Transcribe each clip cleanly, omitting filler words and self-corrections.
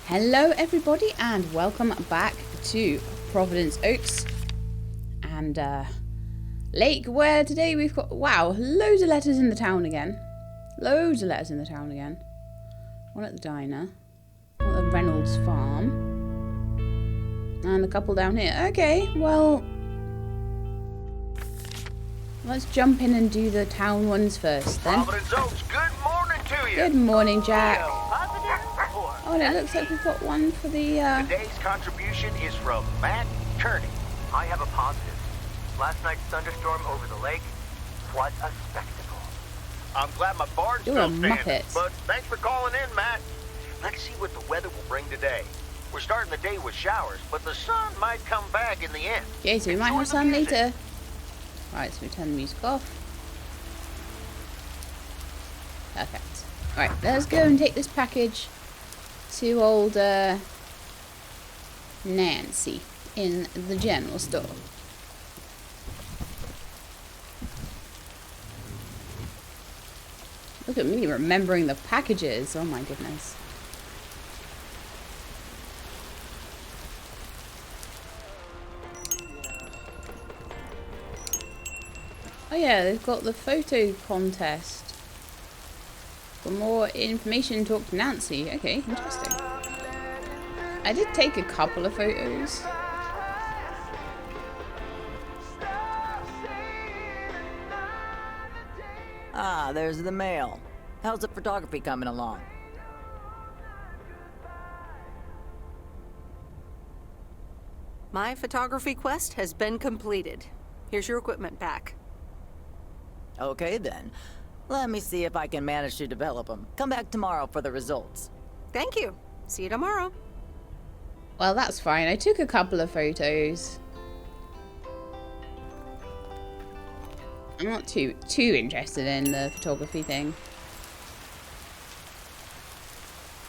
Hello everybody and welcome back to Providence Oaks and Lake, where today we've got, wow, loads of letters in the town again. Loads of letters in the town again. One at the diner, one at the Reynolds farm, and a couple down here. Okay, well, let's jump in and do the town ones first then. Providence Oaks, good morning to you. Good morning, Jack. Oh, and it looks like we've got one for the, Today's contribution is from Matt Kearney. I have a positive. Last night's thunderstorm over the lake, what a spectacle. I'm glad my barn's You're still a standing, muppet. but thanks for calling in, Matt. Let's see what the weather will bring today. We're starting the day with showers, but the sun might come back in the end. okay, so we might Enjoy have the sun music. later. Right, so we turn the music off. Perfect. Alright, let's go and take this package to old Nancy in the general store. Look at me remembering the packages. Oh my goodness. Oh yeah, they've got the photo contest. For more information, talk to Nancy. Okay, interesting. I did take a couple of photos. Ah, there's the mail. How's the photography coming along? My photography quest has been completed. Here's your equipment back. Okay then. Let me see if I can manage to develop them. Come back tomorrow for the results. Thank you. See you tomorrow. Well, that's fine. I took a couple of photos. I'm not too interested in the photography thing.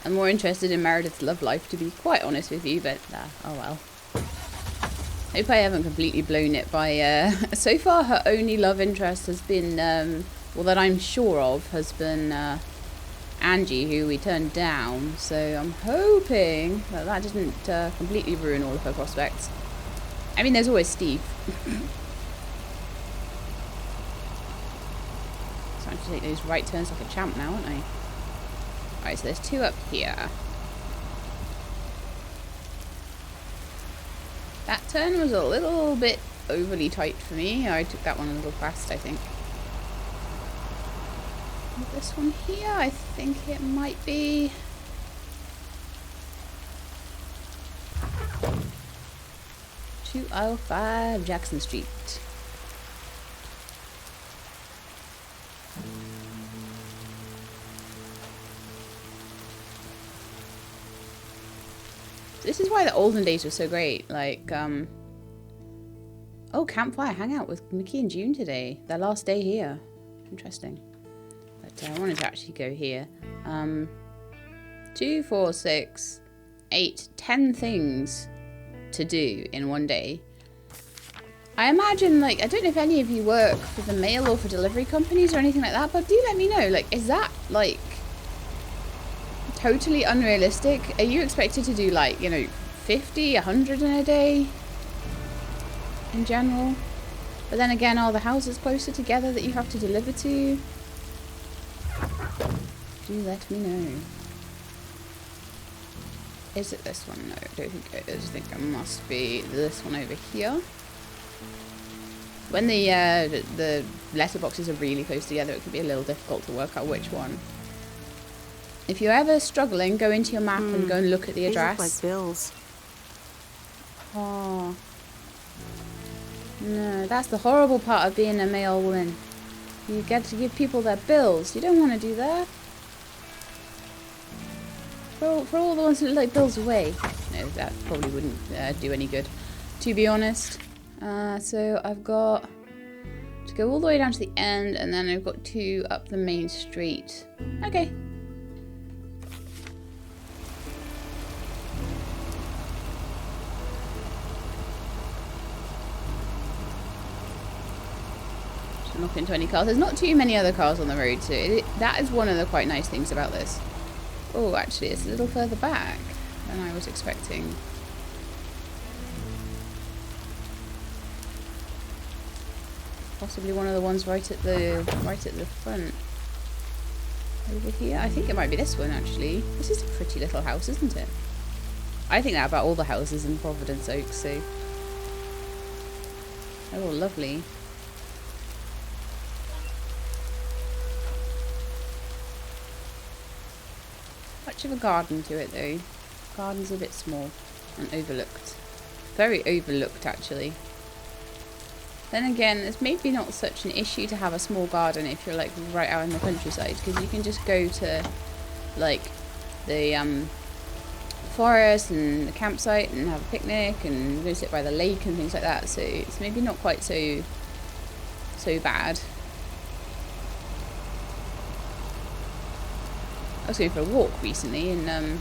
I'm more interested in Meredith's love life, to be quite honest with you, but oh well. Hope I haven't completely blown it by, so far her only love interest has been, well, that I'm sure of, has been, Angie, who we turned down, so I'm hoping that that doesn't completely ruin all of her prospects. I mean, there's always Steve. So I have to take those right turns like a champ now, aren't I? Alright, so there's two up here. That turn was a little bit overly tight for me. I took that one a little fast, I think. This one here, I think it might be. (205) Jackson Street. This is why the olden days were so great. Like, oh, Campfire hangout with Mickey and June today. Their last day here. Interesting. But I wanted to actually go here. 2, 4, 6, 8, 10 things to do in one day. I imagine, like, I don't know if any of you work for the mail or for delivery companies or anything like that, but do let me know. Like, is that, like, totally unrealistic? Are you expected to do, like, you know, 50, 100 in a day in general? But then again, are the houses closer together that you have to deliver to? Do let me know. Is it this one? No, I don't think it is. I think it must be this one over here. When the letterboxes are really close together, it can be a little difficult to work out which one. If you're ever struggling, go into your map and go and look at the address. These look like bills. Oh. No, that's the horrible part of being a male woman. You get to give people their bills. You don't want to do that. For all the ones who like bills away. No, that probably wouldn't do any good, to be honest. So I've got to go all the way down to the end, and then I've got 2 up the main street. Okay. Knock into any cars. There's not too many other cars on the road, so that is one of the quite nice things about this. Oh, actually, it's a little further back. than I was expecting. Possibly one of the ones right at the front. Over here. I think it might be this one actually. This is a pretty little house, isn't it? I think that about all the houses in Providence Oaks, so they're all lovely. Much of a garden to it though. Garden's a bit small and overlooked. Very overlooked actually. Then again, it's maybe not such an issue to have a small garden if you're like right out in the countryside, because you can just go to like the forest and the campsite and have a picnic and go sit by the lake and things like that. So it's maybe not quite so bad. I was going for a walk recently, and a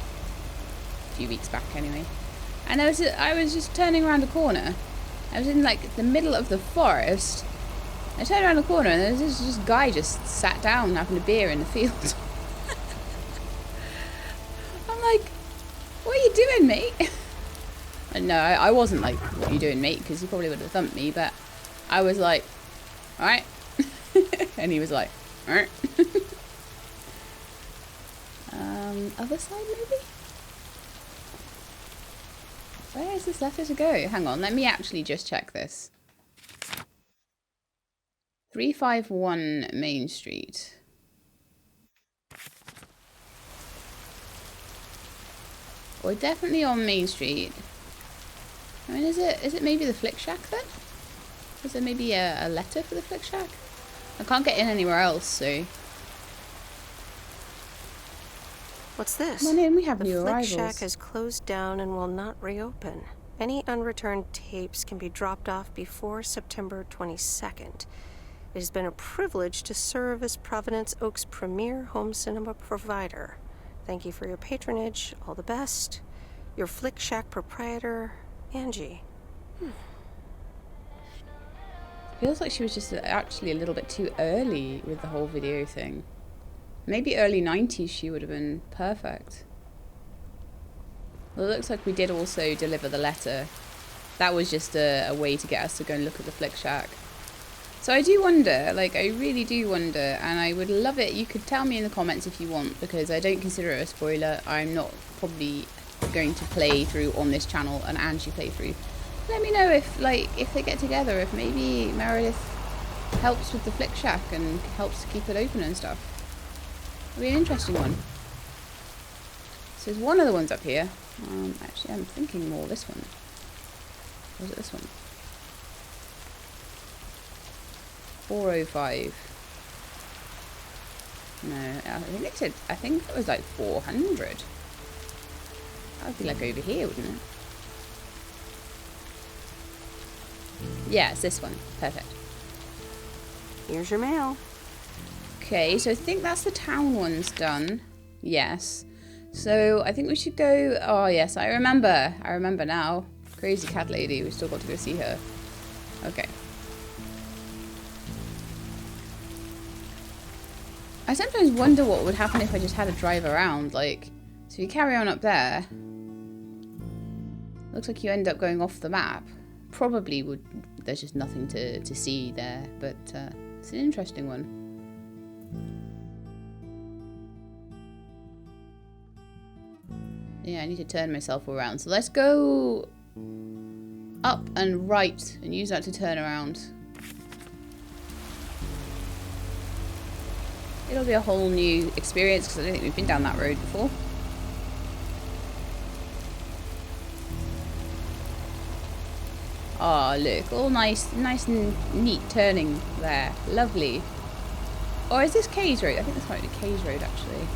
few weeks back anyway, and I was just turning around a corner. I was in like the middle of the forest. I turned around the corner and there was this guy just sat down having a beer in the field. I'm like, what are you doing, mate? And no, I wasn't like, what are you doing, mate? Because he probably would have thumped me, but I was like, alright. And he was like, alright. Other side maybe? Where is this letter to go? Hang on, let me actually just check this. 351 Main Street. We're definitely on Main Street. I mean, is it maybe the Flick Shack then? Is there maybe a letter for the Flick Shack? I can't get in anywhere else, so... What's this? Come on in, we have new The Flick arrivals. Shack has closed down and will not reopen. Any unreturned tapes can be dropped off before September 22nd. It has been a privilege to serve as Providence Oaks' premier home cinema provider. Thank you for your patronage. All the best. Your Flick Shack proprietor, Angie. Feels like she was just actually a little bit too early with the whole video thing. Maybe early 90s she would have been perfect. Well, it looks like we did also deliver the letter. That was just a way to get us to go and look at the Flick Shack. So I do wonder, like I really do wonder, and I would love it. You could tell me in the comments if you want, because I don't consider it a spoiler. I'm not probably going to play through on this channel an Angie playthrough. Let me know if they get together, if maybe Meredith helps with the Flick Shack and helps to keep it open and stuff. It'll be an interesting one. So there's one of the ones up here. Actually, I'm thinking more this one. Or was it this one? 405. No, I think it was like 400. That would be like over here, wouldn't it? Yeah, it's this one. Perfect. Here's your mail. Okay, so I think that's the town one's done. Yes. So I think we should go... Oh, yes, I remember. I remember now. Crazy cat lady. We still got to go see her. Okay. I sometimes wonder what would happen if I just had a drive around. Like, so you carry on up there. Looks like you end up going off the map. Probably would... There's just nothing to see there. But it's an interesting one. Yeah, I need to turn myself around. So let's go up and right and use that to turn around. It'll be a whole new experience because I don't think we've been down that road before. Oh, look, all nice and neat turning there. Lovely. Or is this Kay's Road? I think this might be Kay's Road actually.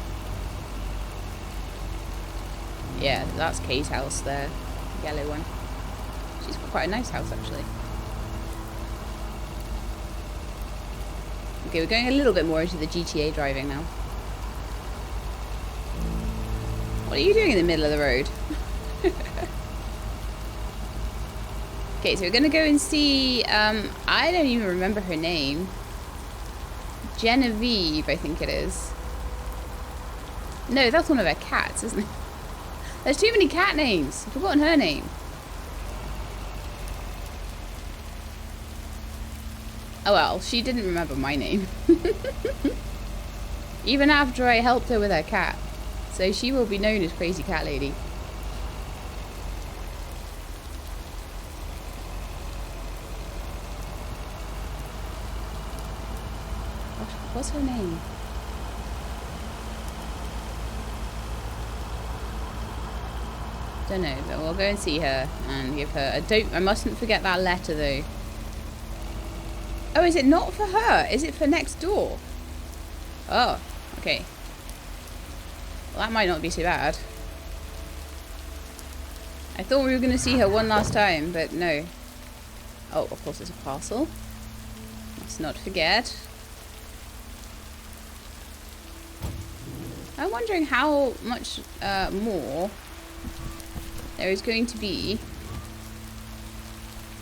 Yeah, that's Kay's house there. The yellow one. She's got quite a nice house actually. Okay, we're going a little bit more into the GTA driving now. What are you doing in the middle of the road? Okay, so we're going to go and see, I don't even remember her name. Genevieve, I think it is. No, that's one of her cats, isn't it? There's too many cat names. I've forgotten her name. Oh well, she didn't remember my name. Even after I helped her with her cat. So she will be known as Crazy Cat Lady. What's her name? Don't know, but we'll go and see her and give her. I mustn't forget that letter though. Oh, is it not for her? Is it for next door? Oh, okay. Well, that might not be too bad. I thought we were going to see her one last time, but no. Oh, of course, it's a parcel. Must not forget. I'm wondering how much more there is going to be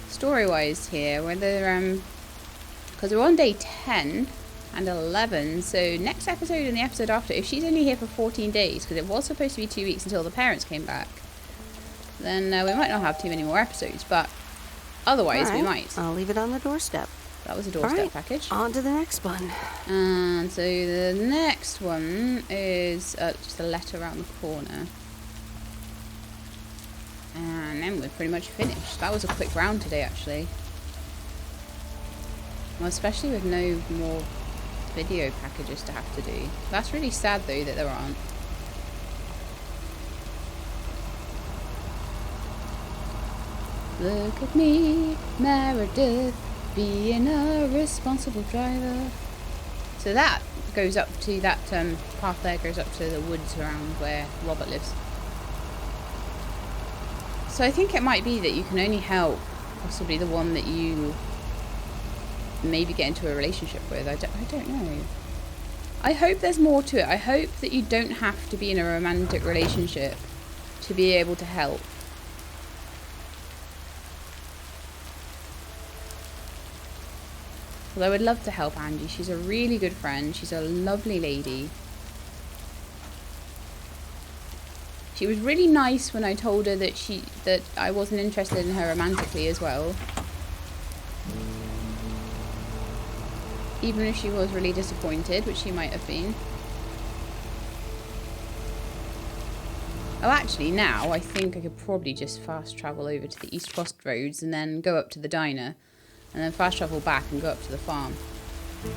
story-wise here. Whether because we're on day 10 and 11, so next episode and the episode after, if she's only here for 14 days, because it was supposed to be 2 weeks until the parents came back, then we might not have too many more episodes, but otherwise we might. I'll leave it on the doorstep. That was a doorstep package. On to the next one. And so the next one is just a letter around the corner. And then we're pretty much finished. That was a quick round today, actually. Well, especially with no more video packages to have to do. That's really sad, though, that there aren't. Look at me, Meredith, being a responsible driver. So that goes up to that path there, goes up to the woods around where Robert lives. So I think it might be that you can only help possibly the one that you maybe get into a relationship with. I don't know. I hope there's more to it. I hope that you don't have to be in a romantic relationship to be able to help. Well, I would love to help Angie. She's a really good friend. She's a lovely lady. She was really nice when I told her that I wasn't interested in her romantically as well. Even if she was really disappointed, which she might have been. Oh, actually, now I think I could probably just fast travel over to the East Coast roads and then go up to the diner. And then fast travel back and go up to the farm. In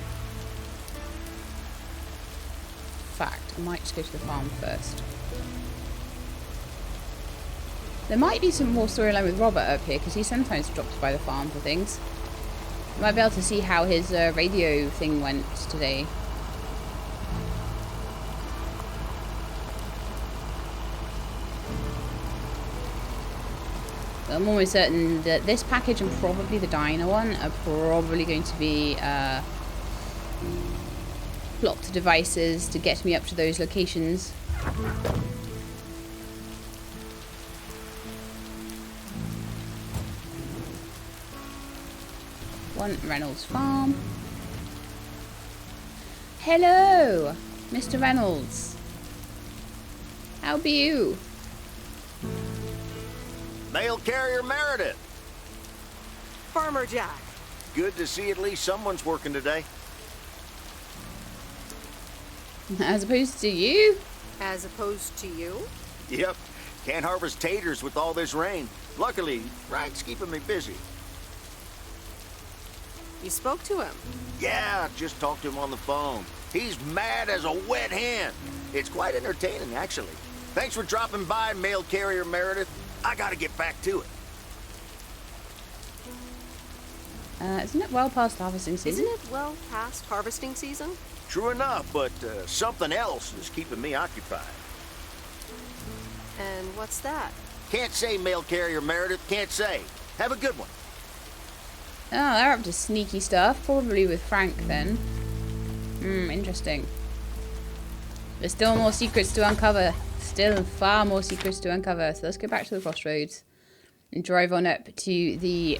fact, I might just go to the farm first. There might be some more storyline with Robert up here, because he sometimes drops by the farm for things. I might be able to see how his radio thing went today. I'm almost certain that this package and probably the diner one are probably going to be plot devices to get me up to those locations. One Reynolds Farm. Hello, Mr. Reynolds. How be you? Mail carrier Meredith. Farmer Jack. Good to see at least someone's working today. As opposed to you? As opposed to you? Yep. Can't harvest taters with all this rain. Luckily, Frank's keeping me busy. You spoke to him? Yeah, just talked to him on the phone. He's mad as a wet hen. It's quite entertaining, actually. Thanks for dropping by, mail carrier Meredith. I gotta get back to it. Isn't it well past harvesting season? Isn't it well past harvesting season? True enough, but something else is keeping me occupied. And what's that? Can't say, mail carrier Meredith. Can't say. Have a good one. Oh, they're up to sneaky stuff. Probably with Frank, then. Interesting. There's still more secrets to uncover. Still far more secrets to uncover. So let's go back to the crossroads and drive on up to the...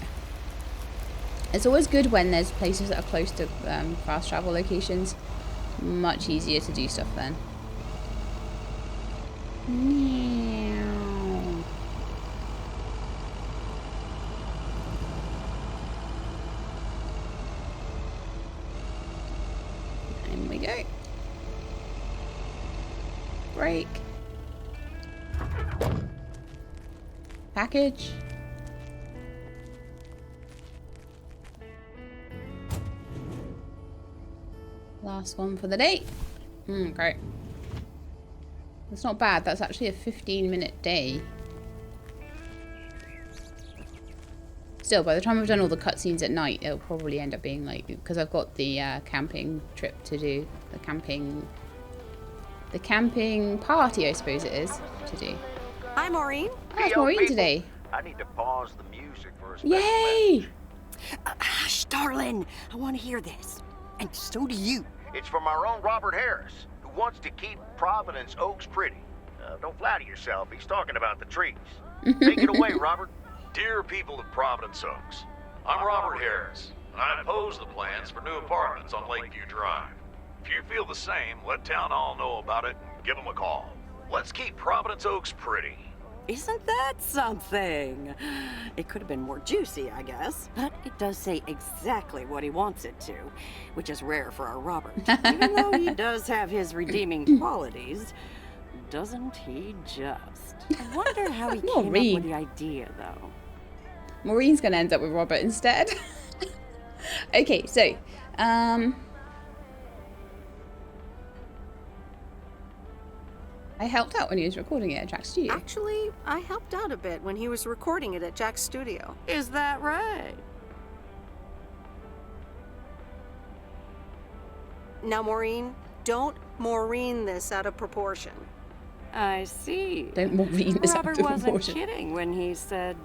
It's always good when there's places that are close to fast travel locations. Much easier to do stuff then. break. Package. Last one for the day. Great. That's not bad. That's actually a 15-minute day. Still, by the time I've done all the cutscenes at night, it'll probably end up being like, because I've got the camping trip to do, the camping party, I suppose it is, to do. Hi, Maureen. Oh, it's Maureen today. I need to pause the music for a special Yay! message. Hush, darling. I want to hear this. And so do you. It's from our own Robert Harris, who wants to keep Providence Oaks pretty. Don't flatter yourself. He's talking about the trees. Take it away, Robert. Dear people of Providence Oaks, I'm Robert Harris, and I oppose the plans for new apartments on Lakeview Drive. If you feel the same, let Town Hall know about it and give them a call. Let's keep Providence Oaks pretty. Isn't that something? It could have been more juicy, I guess. But it does say exactly what he wants it to, which is rare for our Robert. Even though he does have his redeeming qualities, doesn't he just? I wonder how he came up with the idea, though. Maureen's gonna end up with Robert instead. Okay, so I helped out when he was recording it at Jack's studio. Actually, I helped out a bit when he was recording it at Jack's studio. Is that right? Now, Maureen, don't Maureen this out of proportion. I see. Don't Maureen this out Robert of wasn't proportion. kidding when he said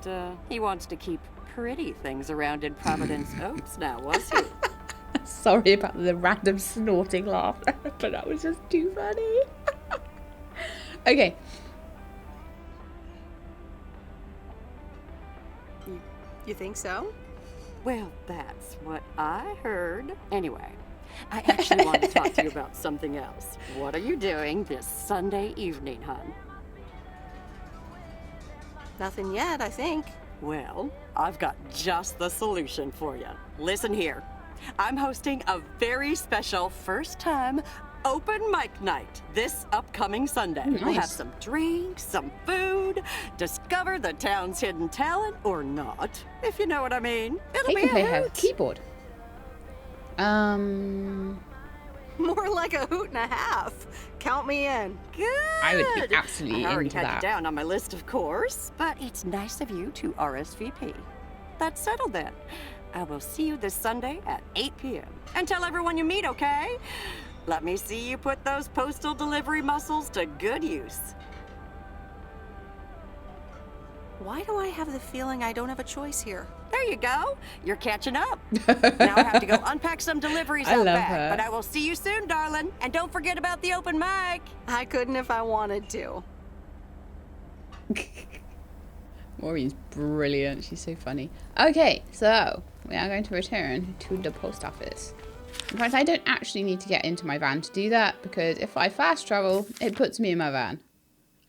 he wants to keep pretty things around in Providence Oaks now, was he? Sorry about the random snorting laugh, but that was just too funny. Okay. You think so? Well, that's what I heard. Anyway, I actually want to talk to you about something else. What are you doing this Sunday evening, hon? Nothing yet, I think. Well, I've got just the solution for you. Listen here. I'm hosting a very special first-time open mic night this upcoming Sunday. Nice. We'll have some drinks, some food, discover the town's hidden talent, or not, if you know what I mean. It'll He be can play a her hoot. keyboard. More like a hoot and a half. Count me in. Good. I would be absolutely I already into had that. you down on my list, of course, but it's nice of you to RSVP. That's settled then. I will see you this Sunday at 8 p.m. And tell everyone you meet, okay? Let me see you put those postal delivery muscles to good use. Why do I have the feeling I don't have a choice here? There you go. You're catching up. Now I have to go unpack some deliveries I out love back. her. But I will see you soon, darling. And don't forget about the open mic. I couldn't if I wanted to. Maureen's brilliant. She's so funny. Okay, so we are going to return to the post office. In fact, I don't actually need to get into my van to do that because if I fast travel, it puts me in my van.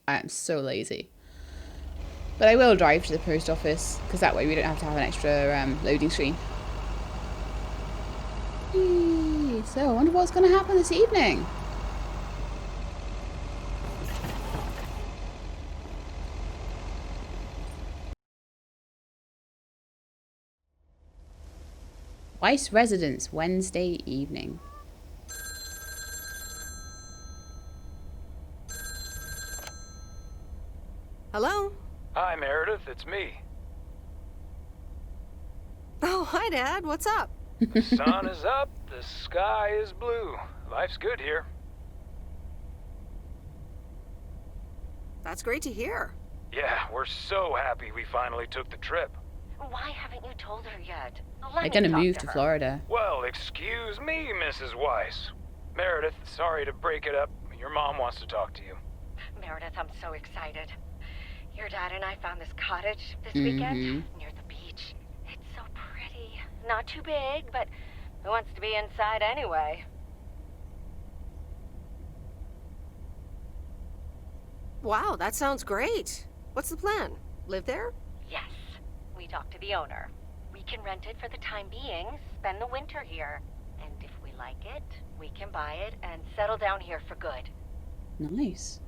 I am so lazy. But I will drive to the post office because that way we don't have to have an extra loading screen. Eee, so I wonder what's going to happen this evening. Weiss residence, Wednesday evening. Hello? Hi, Meredith. It's me. Oh, hi, Dad. What's up? The sun is up, the sky is blue. Life's good here. That's great to hear. Yeah, we're so happy we finally took the trip. Why haven't you told her yet? I'm gonna move to Florida. Well, excuse me, Mrs. Weiss. Meredith, sorry to break it up. Your mom wants to talk to you. Meredith, I'm so excited. Your dad and I found this cottage this weekend near the beach. It's so pretty. Not too big, but who wants to be inside anyway? Wow, that sounds great. What's the plan? Live there? Yes. We talked to the owner. We can rent it for the time being, spend the winter here. And if we like it, we can buy it and settle down here for good. Nice.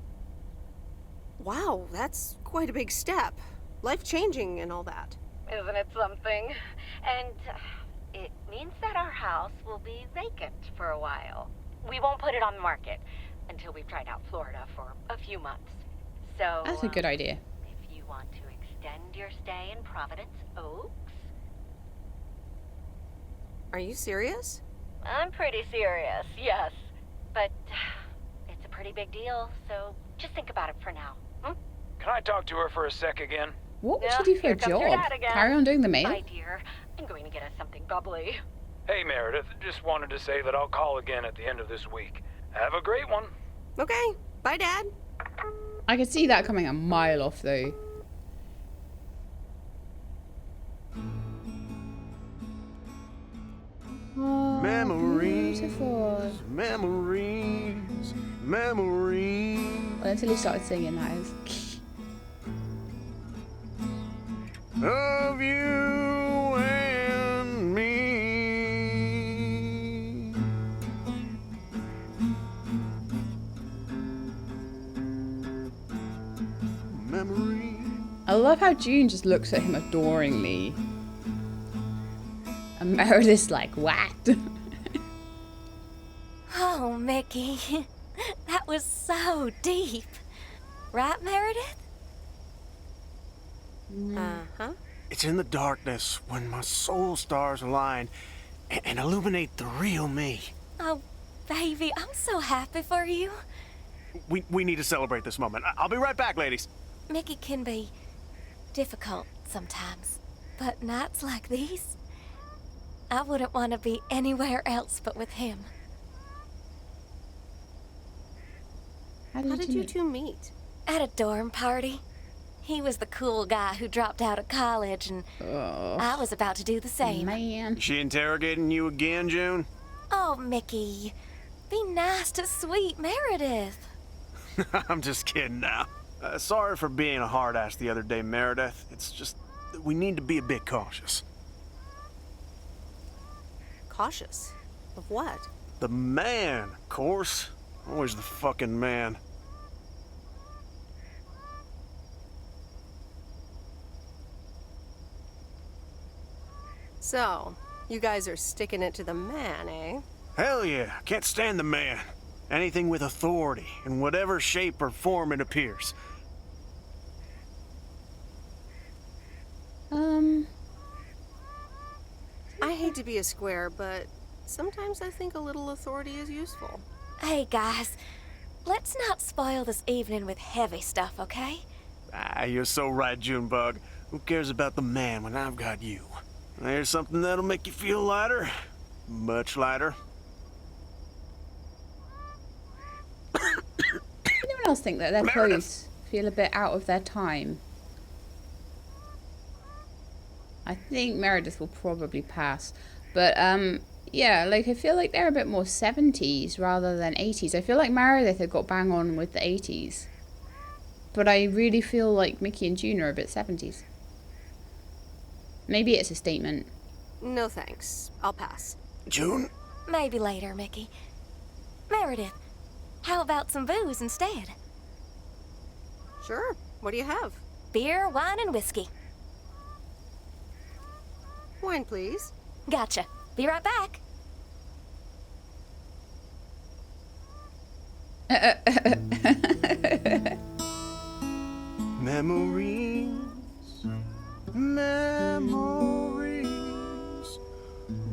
Wow, that's quite a big step. Life-changing and all that. Isn't it something? And it means that our house will be vacant for a while. We won't put it on the market until we've tried out Florida for a few months. So That's a good idea. if you want to extend your stay in Providence Oaks... Are you serious? I'm pretty serious, yes. But it's a pretty big deal, so just think about it for now. Hmm? Can I talk to her for a sec again? What would Yeah, she do for a here comes your job? dad again. Carry on doing the mail? My dear, I'm going to get us something bubbly. Hey, Meredith. Just wanted to say that I'll call again at the end of this week. Have a great one. Okay. Bye, Dad. I could see that coming a mile off, though. Oh, Memories, beautiful. memories, memories Well, until he started singing, that is. of you and me. Memories. I love how June just looks at him adoringly. And Meredith's like, what? Oh, Mickey. That was so deep. Right, Meredith? Uh-huh. It's in the darkness when my soul stars align and illuminate the real me. Oh, baby, I'm so happy for you. We need to celebrate this moment. I'll be right back, ladies. Mickey can be difficult sometimes, but nights like these, I wouldn't want to be anywhere else but with him. How did you two meet? At a dorm party. He was the cool guy who dropped out of college, and I was about to do the same. Man. She interrogating you again, June? Oh, Mickey, be nice to sweet Meredith. I'm just kidding now. Sorry for being a hard ass the other day, Meredith. It's just that we need to be a bit cautious. Cautious? Of what? The man, of course. Always the fucking man. So, you guys are sticking it to the man, eh? Hell yeah, can't stand the man. Anything with authority, in whatever shape or form it appears. I hate to be a square, but sometimes I think a little authority is useful. Hey, guys, let's not spoil this evening with heavy stuff, okay? Ah, you're so right, Junebug. Who cares about the man when I've got you? There's something that'll make you feel lighter. Much lighter. Anyone else think that their clothes feel a bit out of their time? I think Meredith will probably pass. But, yeah, like, I feel like they're a bit more 70s rather than 80s. I feel like Meredith had got bang on with the 80s. But I really feel like Mickey and June are a bit 70s. Maybe it's a statement. No thanks. I'll pass. June? Maybe later, Mickey. Meredith, how about some booze instead? Sure. What do you have? Beer, wine, and whiskey. Wine, please. Gotcha. Be right back. Memories. Memories.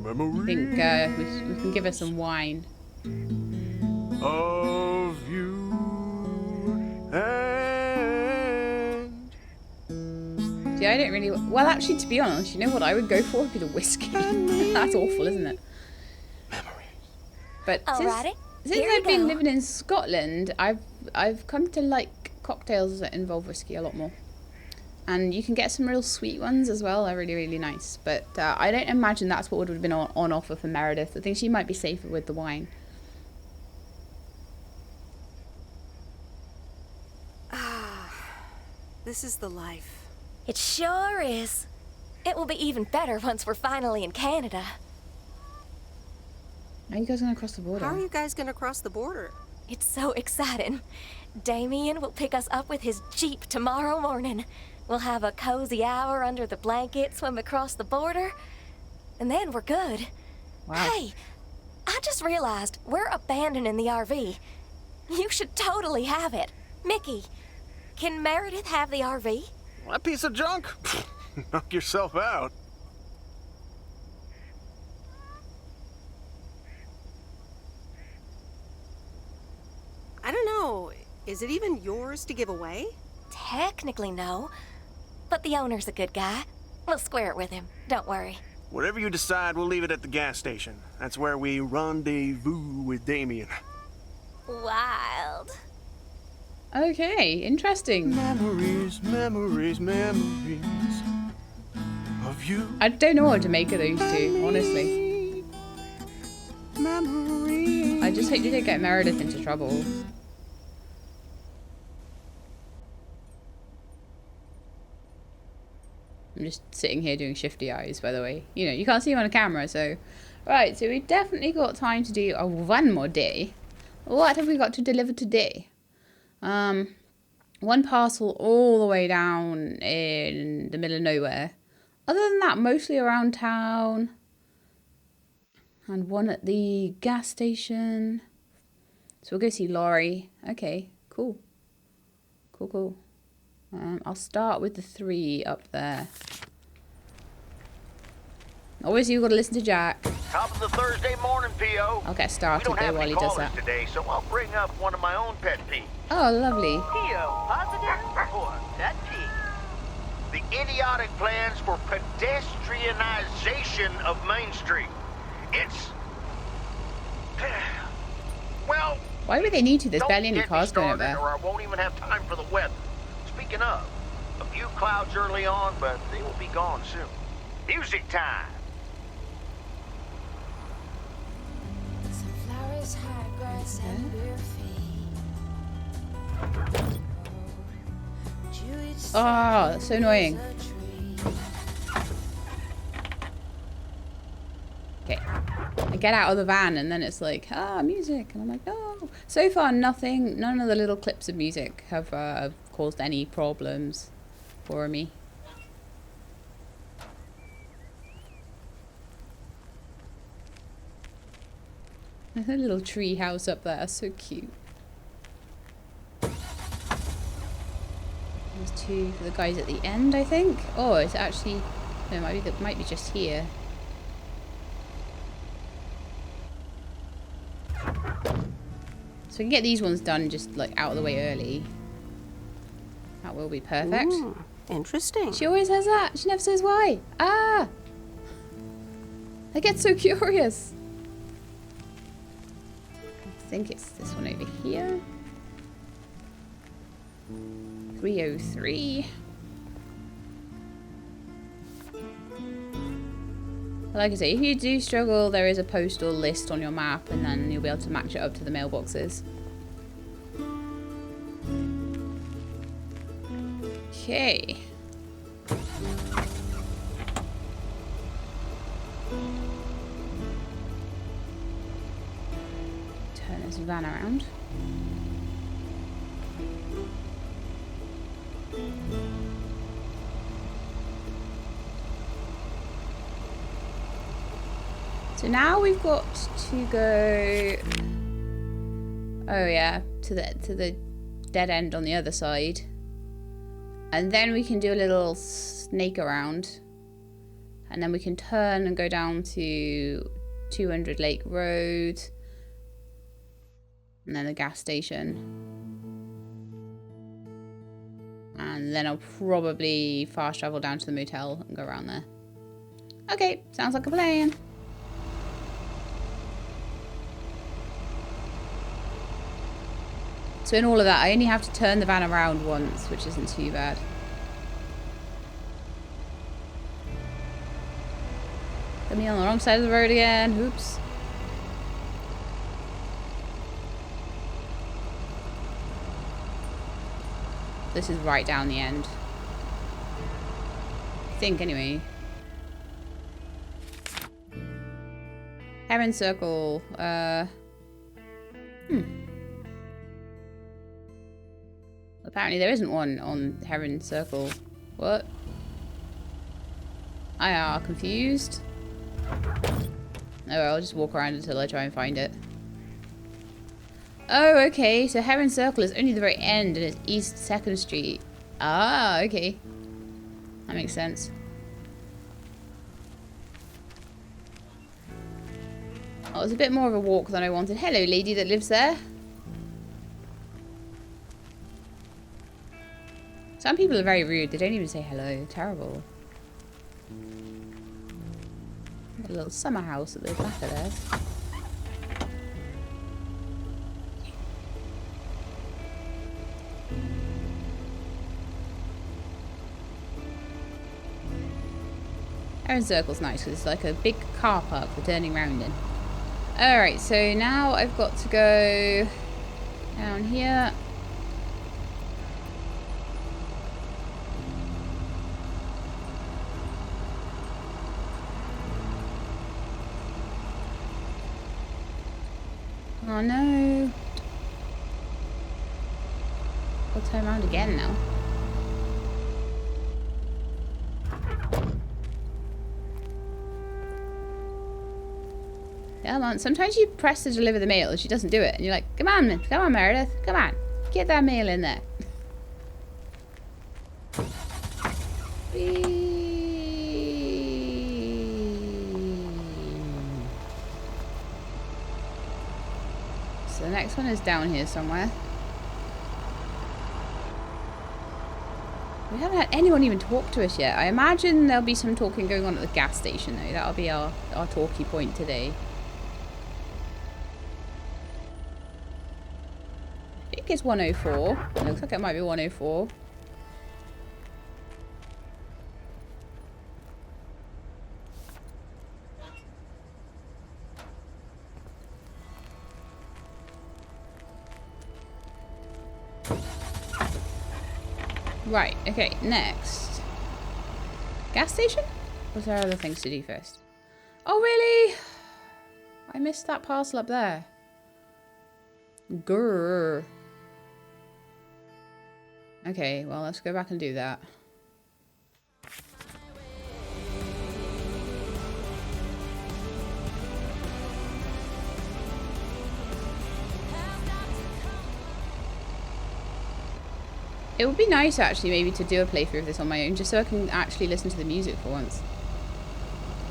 Memories. I think we can give her some wine. Of you and See, I don't really... Well, actually, to be honest, you know what I would go for? Would be the whiskey. That's awful, isn't it? memories. But Alrighty. since Here you I've been go. living in Scotland, I've come to like cocktails that involve whiskey a lot more. And you can get some real sweet ones as well. They're really, really nice. But I don't imagine that's what would have been on offer for Meredith. I think she might be safer with the wine. This is the life. It sure is. It will be even better once we're finally in Canada. How are you guys going to cross the border? How are you guys gonna cross the border? It's so exciting. Damien will pick us up with his Jeep tomorrow morning. We'll have a cozy hour under the blankets when we cross the border, and then we're good. Wow. Hey, I just realized we're abandoning the RV. You should totally have it. Mickey, can Meredith have the RV? That piece of junk? Knock yourself out. I don't know. Is it even yours to give away? Technically, no. But the owner's a good guy. We'll square it with him. Don't worry. Whatever you decide, we'll leave it at the gas station. That's where we rendezvous with Damien. Wild. Okay, interesting. Memories, memories, memories of you. I don't know what to make of those two, honestly. Memories. I just hope they don't get Meredith into trouble. I'm just sitting here doing shifty eyes, by the way. You know, you can't see him on a camera, so... Right, so we've definitely got time to do one more day. What have we got to deliver today? One parcel all the way down in the middle of nowhere. Other than that, mostly around town. And one at the gas station. So we'll go see Laurie. Okay, cool. Cool, cool. I'll start with the 3 up there. Obviously, you've got to listen to Jack. Top of the Thursday morning, P.O. I'll get started though while he does that. Today, so I'll bring up one of my own pet peeves. Oh, lovely. P.O. positive or pet peeve? The idiotic plans for pedestrianization of Main Street. It's... well... Why would they need to? There's barely any cars going up there. Or I won't even have time for the weather. Speaking of, a few clouds early on, but they will be gone soon. Music time. Flowers, high grass, and bare feet. Oh, that's so annoying. Okay. I get out of the van and then it's like, music. And I'm like, oh. So far, none of the little clips of music have caused any problems for me. There's a little tree house up there, so cute. There's 2 for the guys at the end, I think. Oh, it's actually, no, it might be just here. So we can get these ones done just like out of the way early. That will be perfect. Ooh, interesting. She always has that. She never says why. I get so curious. I think it's this one over here. 303. Like I say, if you do struggle, there is a postal list on your map, and then you'll be able to match it up to the mailboxes. Okay. Turn this van around. So now we've got to go, oh yeah, to the dead end on the other side. And then we can do a little snake around. And then we can turn and go down to 200 Lake Road. And then the gas station. And then I'll probably fast travel down to the motel and go around there. Okay, sounds like a plan. So in all of that, I only have to turn the van around once, which isn't too bad. Got me on the wrong side of the road again. Oops. This is right down the end. I think, anyway. Heron Circle. Apparently there isn't one on Heron Circle. What? I are confused. Oh, well, I'll just walk around until I try and find it. Oh, okay. So Heron Circle is only the very end and it's East 2nd Street. Ah, okay. That makes sense. Oh, it was a bit more of a walk than I wanted. Hello, lady that lives there. Some people are very rude. They don't even say hello. Terrible. A little summer house at the back of there. Heron Circle's nice because it's like a big car park for turning around in. Alright, so now I've got to go down here. Oh no. I'll turn around again now. Come on. Sometimes you press to deliver the mail and she doesn't do it. And you're like, come on, Meredith. Come on. Get that mail in there. So the next one is down here somewhere. We haven't had anyone even talk to us yet. I imagine there'll be some talking going on at the gas station though. That'll be our talkie point today. I think it's 104. It looks like it might be 104. Right, okay, next. Gas station? Or is there other things to do first? Oh, really? I missed that parcel up there. Grrr. Okay, well, let's go back and do that. It would be nice, actually, maybe to do a playthrough of this on my own, just so I can actually listen to the music for once.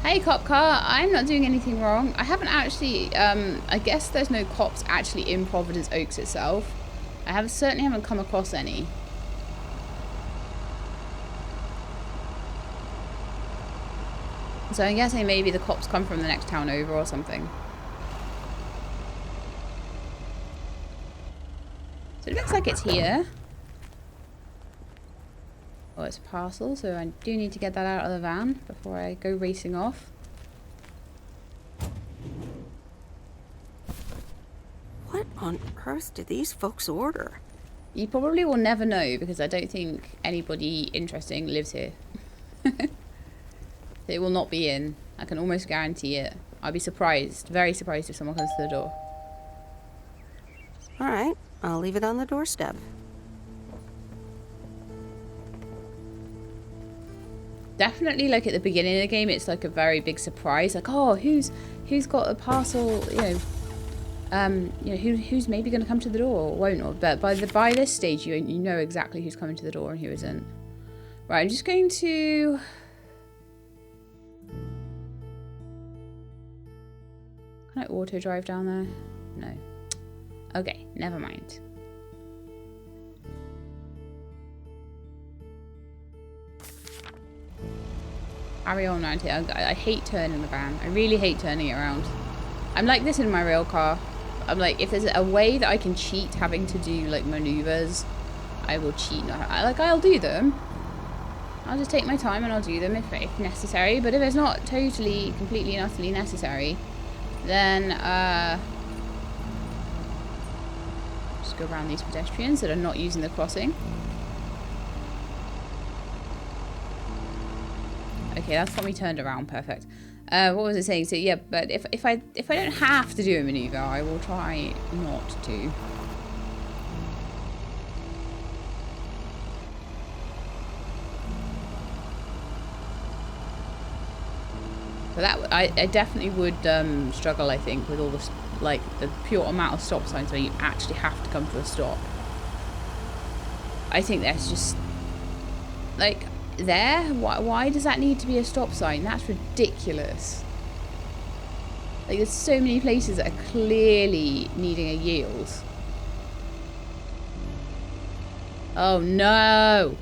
Hey, cop car, I'm not doing anything wrong. I haven't actually, I guess there's no cops actually in Providence Oaks itself. I certainly haven't come across any. So I'm guessing maybe the cops come from the next town over or something. So it looks like it's here. Oh, it's a parcel, so I do need to get that out of the van before I go racing off. What on earth did these folks order? You probably will never know because I don't think anybody interesting lives here. They will not be in. I can almost guarantee it. I'd be surprised, very surprised if someone comes to the door. Alright, I'll leave it on the doorstep. Definitely, like at the beginning of the game, it's like a very big surprise. Like, oh, who's got a parcel? You know, who's maybe going to come to the door or won't? But by this stage, you know exactly who's coming to the door and who isn't. Right, I'm just going to. Can I auto drive down there? No. Okay, never mind. Carry on around here. I hate turning the van. I really hate turning it around. I'm like this in my real car. I'm like, if there's a way that I can cheat having to do like maneuvers, I will cheat. I'll do them. I'll just take my time and I'll do them if necessary. But if it's not totally, completely and utterly necessary, then just go around these pedestrians that are not using the crossing. Okay, that's got me turned around. Perfect. What was it saying? So yeah, but if I don't have to do a maneuver, I will try not to. But that I definitely would struggle, I think, with all the like the pure amount of stop signs where you actually have to come to a stop. I think that's just like there. Why does that need to be a stop sign? That's ridiculous. Like there's so many places that are clearly needing a yield. Oh no!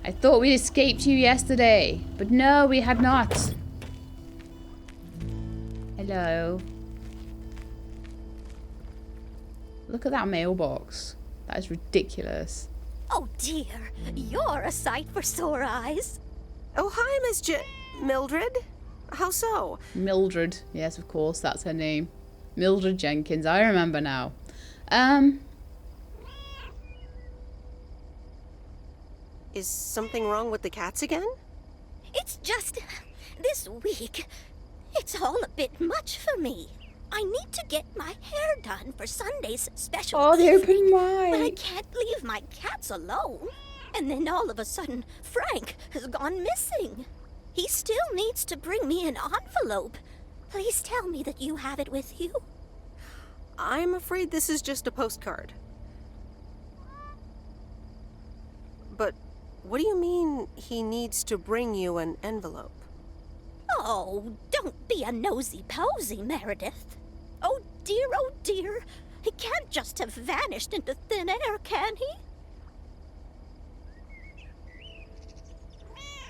I thought we escaped you yesterday, but no, we had not. Hello. Look at that mailbox. That is ridiculous. Oh dear, you're a sight for sore eyes. Oh, hi, Miss Mildred. How so? Mildred. Yes, of course, that's her name. Mildred Jenkins. I remember now. Is something wrong with the cats again? It's just this week. It's all a bit much for me. I need to get my hair done for Sunday's special. Oh, the open But I mic. can't leave my cats alone. And then all of a sudden, Frank has gone missing. He still needs to bring me an envelope. Please tell me that you have it with you. I'm afraid this is just a postcard. But what do you mean he needs to bring you an envelope? Oh, don't be a nosy-posy, Meredith. Oh dear, he can't just have vanished into thin air, can he?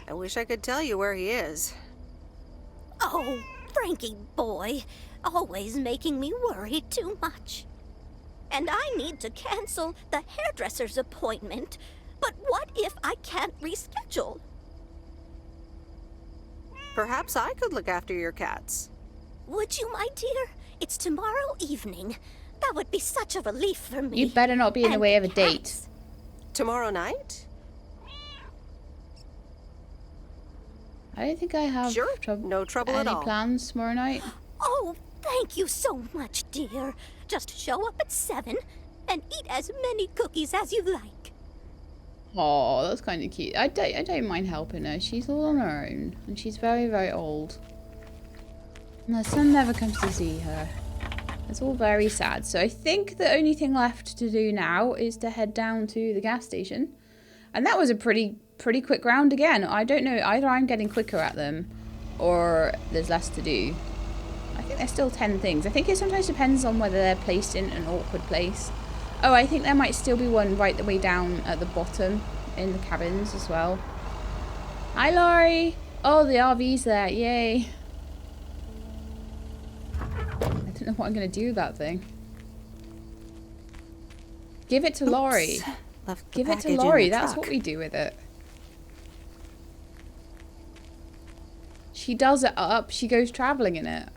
I wish I could tell you where he is. Oh, Frankie boy, always making me worry too much. And I need to cancel the hairdresser's appointment, but what if I can't reschedule? Perhaps I could look after your cats. Would you, my dear? It's tomorrow evening. That would be such a relief for me. You better not be in the way of a date. Tomorrow night? I don't think I have no trouble at all. any plans tomorrow night. Oh, thank you so much, dear. Just show up at 7 and eat as many cookies as you like. Oh, that's kind of cute. I don't mind helping her. She's all on her own, and she's very, very old. And her son never comes to see her. It's all very sad. So I think the only thing left to do now is to head down to the gas station. And that was a pretty quick round again. I don't know, either I'm getting quicker at them or there's less to do. I think there's still 10 things. I think it sometimes depends on whether they're placed in an awkward place. Oh, I think there might still be one right the way down at the bottom in the cabins as well. Hi, Laurie. Oh, the RV's there. Yay. I don't know what I'm going to do with that thing. Give it to Laurie. Give it to Laurie. That's what we do with it. She does it up. She goes traveling in it.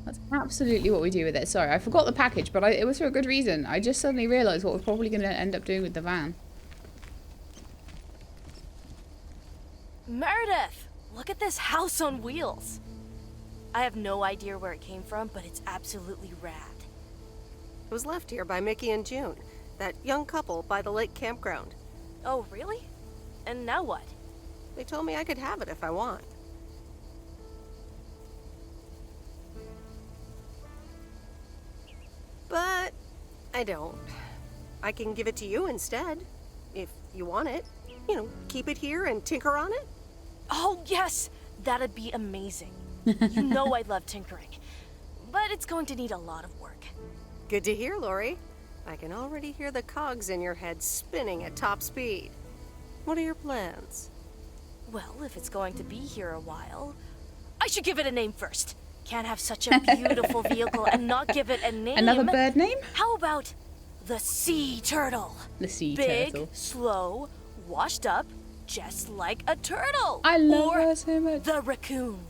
That's absolutely what we do with it. Sorry, I forgot the package, but it was for a good reason. I just suddenly realised what we're probably going to end up doing with the van. Meredith! Look at this house on wheels. I have no idea where it came from, but it's absolutely rad. It was left here by Mickey and June, that young couple by the lake campground. Oh, really? And now what? They told me I could have it if I want. But I don't. I can give it to you instead, if you want it. You know, keep it here and tinker on it. Oh, yes! That'd be amazing. You know I love tinkering. But it's going to need a lot of work. Good to hear, Laurie. I can already hear the cogs in your head spinning at top speed. What are your plans? Well, if it's going to be here a while, I should give it a name first. Can't have such a beautiful vehicle and not give it a name. Another bird name? How about the sea turtle? The sea Big, turtle. slow, washed up, just like a turtle. I love her so much. The raccoon,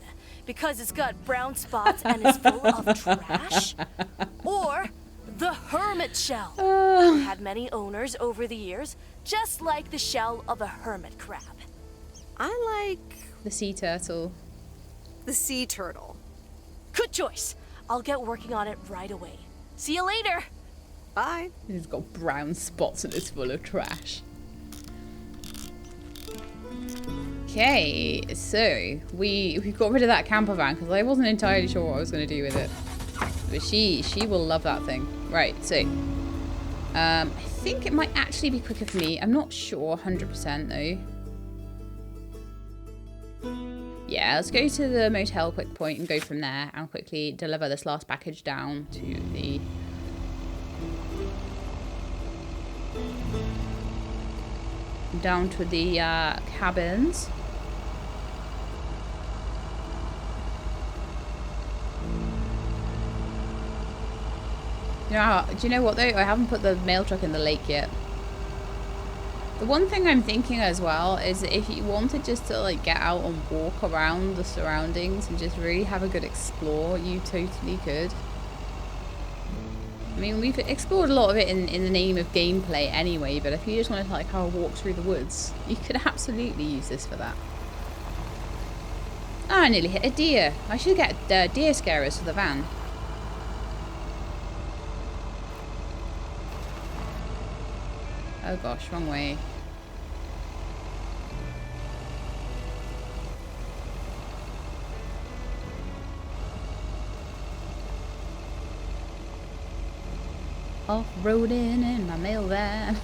because it's got brown spots and is full of trash. Or the hermit shell. Had many owners over the years, just like the shell of a hermit crab. I like the sea turtle. The sea turtle. Good choice. I'll get working on it right away. See you later. Bye. It's got brown spots and it's full of trash. Okay, so we got rid of that camper van because I wasn't entirely sure what I was going to do with it. But she will love that thing. Right, so I think it might actually be quicker for me. I'm not sure 100% though. Yeah, let's go to the motel quick point and go from there and quickly deliver this last package down to the... cabins. Do you know what though? I haven't put the mail truck in the lake yet. The one thing I'm thinking as well is that if you wanted just to like get out and walk around the surroundings and just really have a good explore, you totally could. I mean, we've explored a lot of it in the name of gameplay anyway, but if you just wanted to like have a walk through the woods, you could absolutely use this for that. Oh, I nearly hit a deer. I should get deer scarers for the van. Oh gosh, wrong way. Off-roading in my mail van.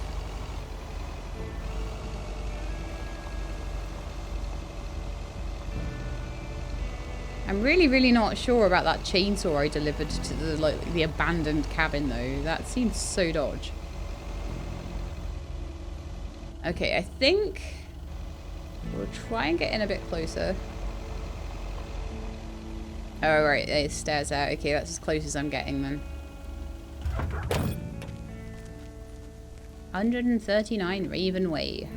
I'm really not sure about that chainsaw I delivered to the abandoned cabin though. That seems so dodge. Okay, I think we'll try and get in a bit closer. Oh right, it stairs out. Okay, that's as close as I'm getting then. 139 Raven Way.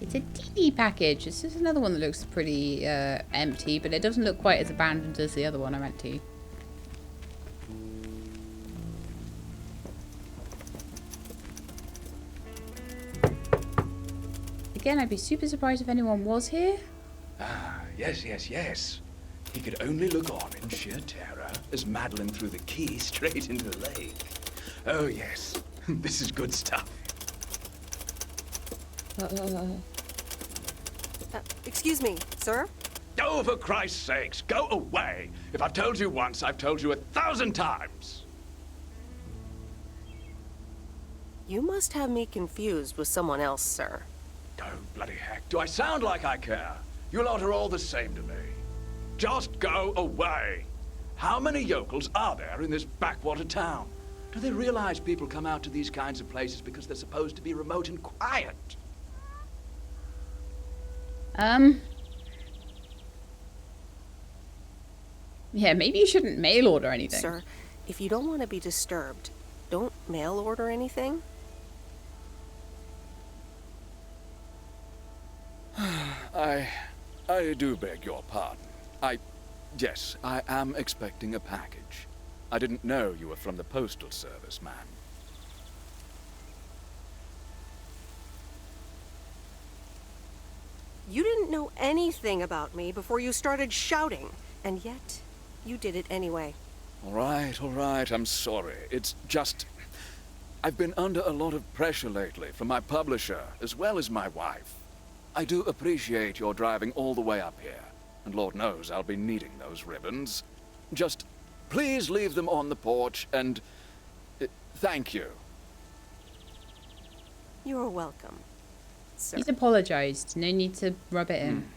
It's a DD package. This is another one that looks pretty empty, but it doesn't look quite as abandoned as the other one I went to. Again, I'd be super surprised if anyone was here. Ah, yes. He could only look on in sheer terror as Madeline threw the key straight into the lake. Oh, yes. This is good stuff. Excuse me, sir? Oh, for Christ's sakes, go away! If I've told you once, I've told you 1,000 times! You must have me confused with someone else, sir. Oh, bloody heck. Do I sound like I care? You lot are all the same to me. Just go away! How many yokels are there in this backwater town? Do they realize people come out to these kinds of places because they're supposed to be remote and quiet? Yeah, maybe you shouldn't mail order anything. Sir, if you don't want to be disturbed, don't mail order anything. I do beg your pardon. Yes, I am expecting a package. I didn't know you were from the Postal Service, ma'am. You didn't know anything about me before you started shouting, and yet you did it anyway. All right, I'm sorry. It's just... I've been under a lot of pressure lately from my publisher, as well as my wife. I do appreciate your driving all the way up here, and Lord knows I'll be needing those ribbons. Just please leave them on the porch, and thank you. You're welcome, sir. He's apologized. No need to rub it in.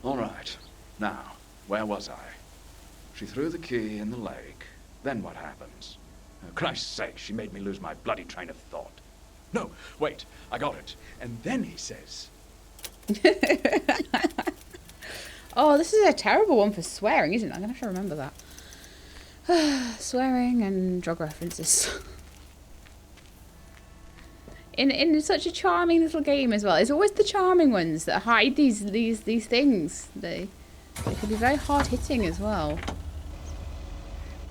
All right. Now, where was I? She threw the key in the lake. Then what happens? Oh, Christ's sake, she made me lose my bloody train of thought. No, wait, I got it. And then he says... Oh, this is a terrible one for swearing, isn't it? I'm going to have to remember that. Swearing and drug references. In such a charming little game as well. It's always the charming ones that hide these things. They can be very hard-hitting as well.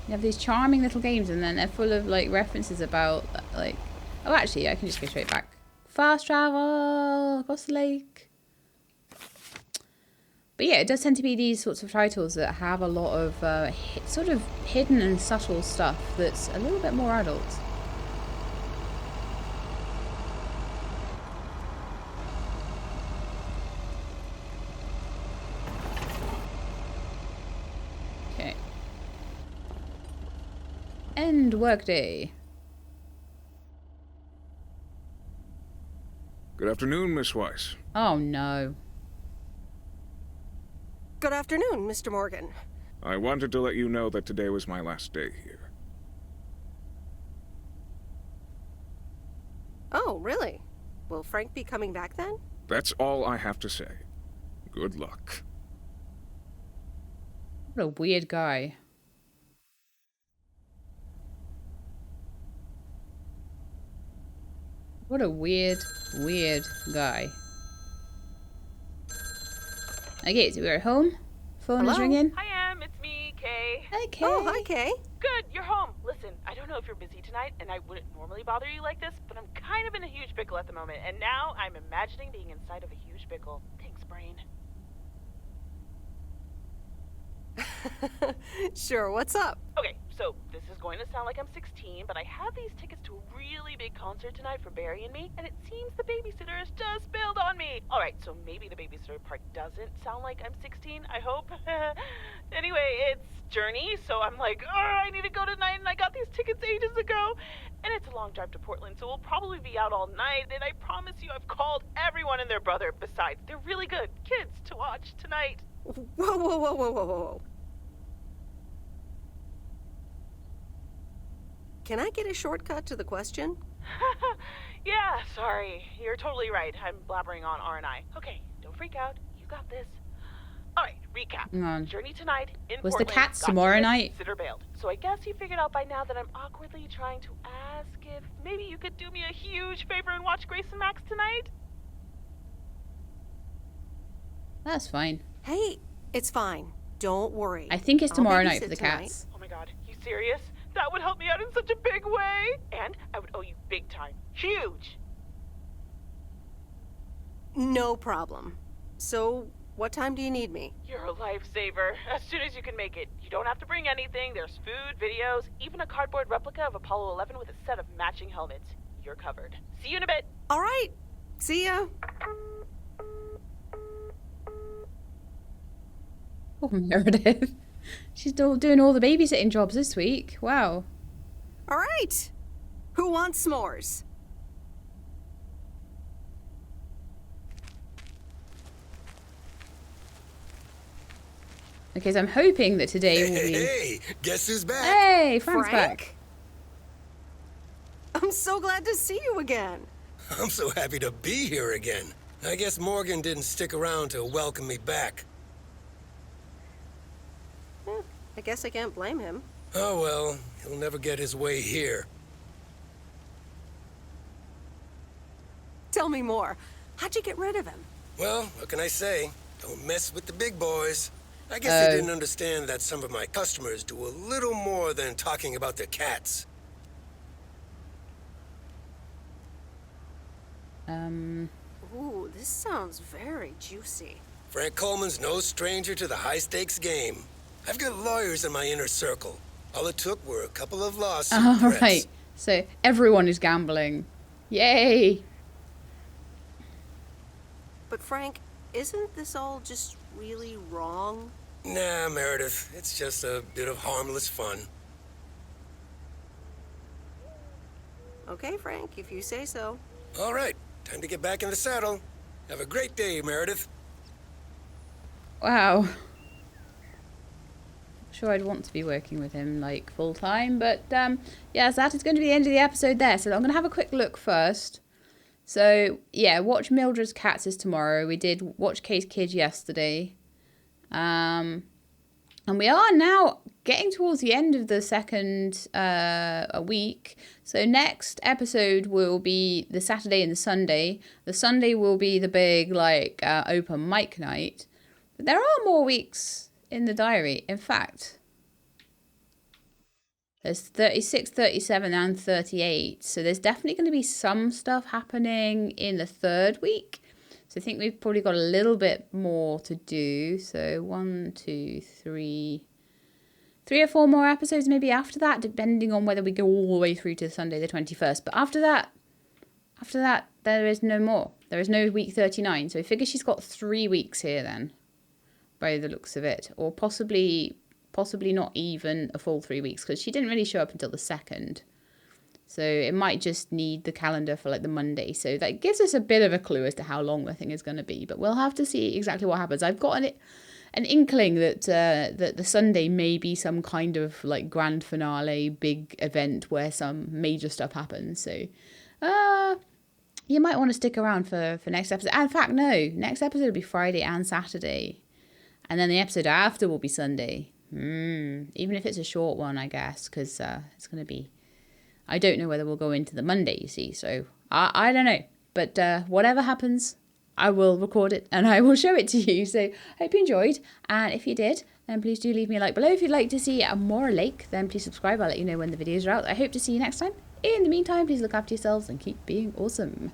You have these charming little games and then they're full of like references about like... Oh, actually, I can just go straight back. Fast travel across the lake. But yeah, it does tend to be these sorts of titles that have a lot of sort of hidden and subtle stuff that's a little bit more adult. Okay. End workday. Good afternoon, Miss Weiss. Oh no. Good afternoon, Mr. Morgan. I wanted to let you know that today was my last day here. Oh, really? Will Frank be coming back then? That's all I have to say. Good luck. What a weird guy. What a weird guy. Okay, so we're at home. Phone is ringing. Hi, it's me, Kay. Hi, Kay. Oh, hi, Kay. Good, you're home. Listen, I don't know if you're busy tonight, and I wouldn't normally bother you like this, but I'm kind of in a huge pickle at the moment, and now I'm imagining being inside of a huge pickle. Thanks, brain. Sure, what's up? Okay, so this is going to sound like I'm 16, but I have these tickets to a really big concert tonight for Barry and me, and it seems the babysitter has just bailed on me. Alright, so maybe the babysitter part doesn't sound like I'm 16, I hope. Anyway, it's Journey, so I'm like, I need to go tonight, and I got these tickets ages ago. And it's a long drive to Portland, so we'll probably be out all night, and I promise you I've called everyone and their brother. Besides, they're really good kids to watch tonight. Whoa. Can I get a shortcut to the question? Yeah, sorry. You're totally right. I'm blabbering on, aren't I? Okay, don't freak out. You got this. Alright, recap. Journey tonight in Was Portland. the cats tomorrow night? Sitter bailed. So I guess you figured out by now that I'm awkwardly trying to ask if maybe you could do me a huge favor and watch Grace and Max tonight? That's fine. Hey, it's fine. Don't worry. I think it's tomorrow night for the tonight. cats. Oh my god, you serious? That would help me out in such a big way. And I would owe you big time. Huge. No problem. So, what time do you need me? You're a lifesaver. As soon as you can make it. You don't have to bring anything. There's food, videos, even a cardboard replica of Apollo 11 with a set of matching helmets. You're covered. See you in a bit. All right. See ya. Oh, Meredith. She's still doing all the babysitting jobs this week. Wow. All right. Who wants s'mores? Okay, so I'm hoping that today will be... Hey, guess who's back? Hey, Frank's back. I'm so glad to see you again. I'm so happy to be here again. I guess Morgan didn't stick around to welcome me back. I guess I can't blame him. Oh well, he'll never get his way here. Tell me more. How'd you get rid of him? Well, what can I say? Don't mess with the big boys. I guess they didn't understand that some of my customers do a little more than talking about their cats. Ooh, this sounds very juicy. Frank Coleman's no stranger to the high-stakes game. I've got lawyers in my inner circle. All it took were a couple of lawsuit threats. Right. So everyone is gambling. Yay! But Frank, isn't this all just really wrong? Nah, Meredith. It's just a bit of harmless fun. Okay, Frank, if you say so. All right. Time to get back in the saddle. Have a great day, Meredith. Wow. Sure, I'd want to be working with him like full time, but yeah, so that is going to be the end of the episode there. So I'm going to have a quick look first. So yeah, watch Mildred's Cats is tomorrow. We did watch Case Kid yesterday, and we are now getting towards the end of the second week. So next episode will be the Saturday and the Sunday. The Sunday will be the big like open mic night. But there are more weeks in the diary. In fact, there's 36, 37, and 38. So there's definitely going to be some stuff happening in the third week. So I think we've probably got a little bit more to do. So 1, 2, 3... 3 or 4 more episodes maybe after that, depending on whether we go all the way through to Sunday the 21st. But after that, there is no more. There is no week 39. So I figure she's got 3 weeks here then, by the looks of it. Or possibly not even a full 3 weeks, because she didn't really show up until the 2nd. So it might just need the calendar for like the Monday. So that gives us a bit of a clue as to how long the thing is going to be. But we'll have to see exactly what happens. I've got an inkling that that the Sunday may be some kind of like grand finale, big event where some major stuff happens. So you might want to stick around for next episode. In fact, no. Next episode will be Friday and Saturday. And then the episode after will be Sunday. Even if it's a short one, I guess, because it's going to be... I don't know whether we'll go into the Monday, you see. So I don't know. But whatever happens, I will record it and I will show it to you. So I hope you enjoyed. And if you did, then please do leave me a like below. If you'd like to see more Lake, then please subscribe. I'll let you know when the videos are out. I hope to see you next time. In the meantime, please look after yourselves and keep being awesome.